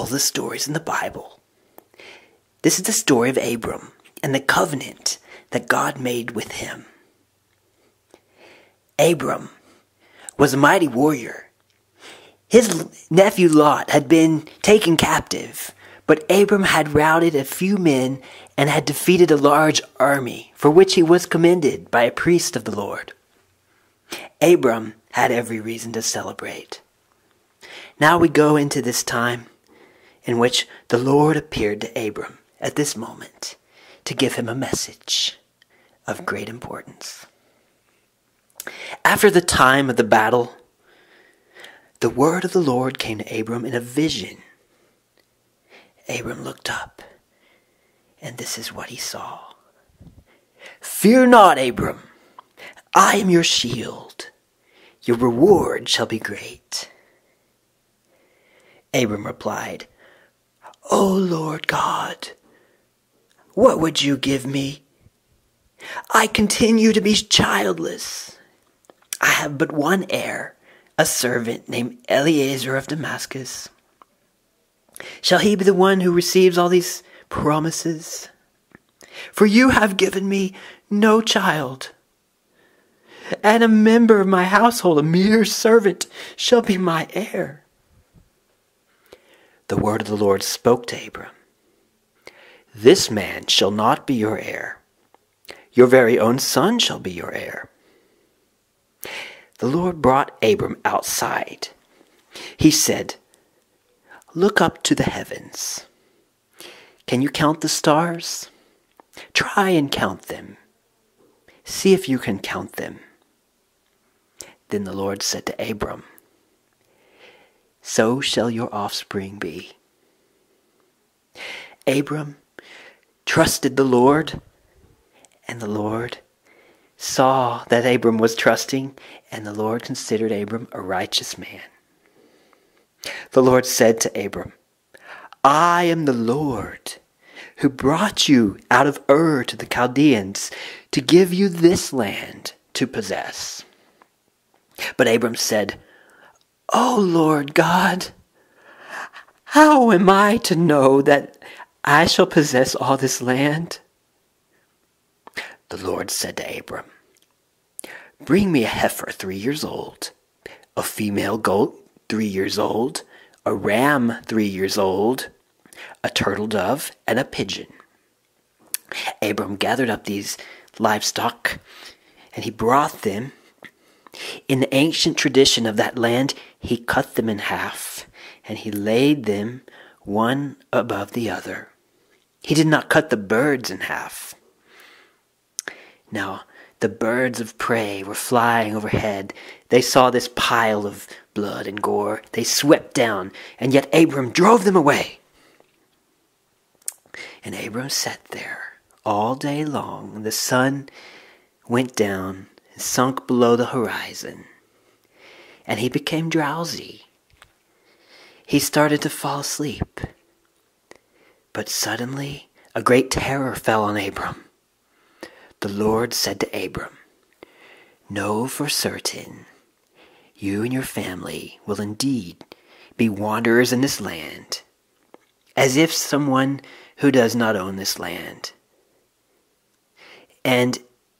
the stories in the Bible. This is the story of Abram and the covenant that God made with him. Abram was a mighty warrior. His nephew Lot had been taken captive, but Abram had routed a few men and had defeated a large army, for which he was commended by a priest of the Lord. Abram had every reason to celebrate. Now we go into this time in which the Lord appeared to Abram at this moment to give him a message of great importance. After the time of the battle, the word of the Lord came to Abram in a vision. Abram looked up, and this is what he saw. "Fear not, Abram. I am your shield. Your reward shall be great." Abram replied, "O Lord God, what would you give me? I continue to be childless. I have but one heir, a servant named Eliezer of Damascus. Shall he be the one who receives all these promises? For you have given me no child, and a member of my household, a mere servant, shall be my heir." The word of the Lord spoke to Abram. "This man shall not be your heir. Your very own son shall be your heir." The Lord brought Abram outside. He said, "Look up to the heavens. Can you count the stars? Try and count them. See if you can count them." Then the Lord said to Abram, "So shall your offspring be." Abram trusted the Lord, and the Lord saw that Abram was trusting, and the Lord considered Abram a righteous man. The Lord said to Abram, "I am the Lord who brought you out of Ur to the Chaldeans to give you this land to possess." But Abram said, "O Lord God, how am I to know that I shall possess all this land?" The Lord said to Abram, "Bring me a heifer 3 years old, a female goat 3 years old, a ram 3 years old, a turtle dove, and a pigeon." Abram gathered up these livestock, and he brought them. In the ancient tradition of that land, he cut them in half, and he laid them one above the other. He did not cut the birds in half. Now, the birds of prey were flying overhead. They saw this pile of blood and gore. They swept down, and yet Abram drove them away. And Abram sat there all day long, and the sun went down and sunk below the horizon, and he became drowsy. He started to fall asleep. But suddenly a great terror fell on Abram. The Lord said to Abram, "Know for certain, you and your family will indeed be wanderers in this land, as if someone who does not own this land. And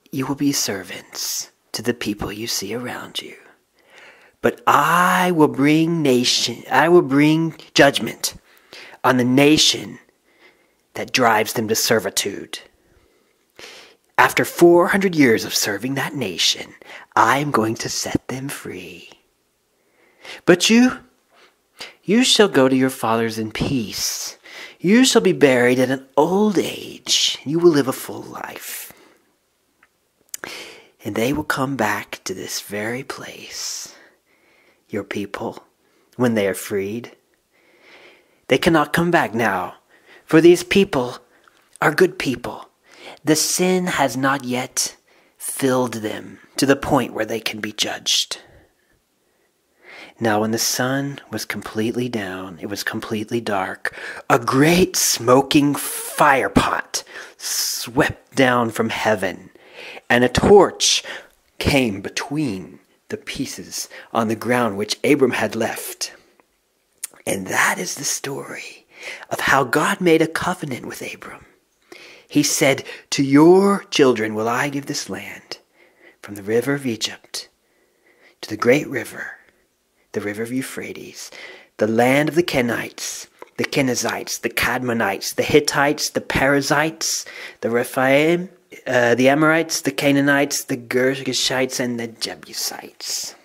you will be servants to the people you see around you. But I will bring judgment on the nation that drives them to servitude. After 400 years of serving that nation, I am going to set them free. But you shall go to your fathers in peace. You shall be buried at an old age. You will live a full life. And they will come back to this very place, your people, when they are freed. They cannot come back now, for these people are good people. The sin has not yet filled them to the point where they can be judged." Now when the sun was completely down, it was completely dark, a great smoking fire pot swept down from heaven, and a torch came between the pieces on the ground which Abram had left. And that is the story of how God made a covenant with Abram. He said, to your children will I give this land, from the river of Egypt to the great river, the river of Euphrates, the land of the Kenites, the Kenizzites, the Cadmonites, the Hittites, the Perizzites, the Rephaim, the Amorites, the Canaanites, the Girgashites, and the Jebusites.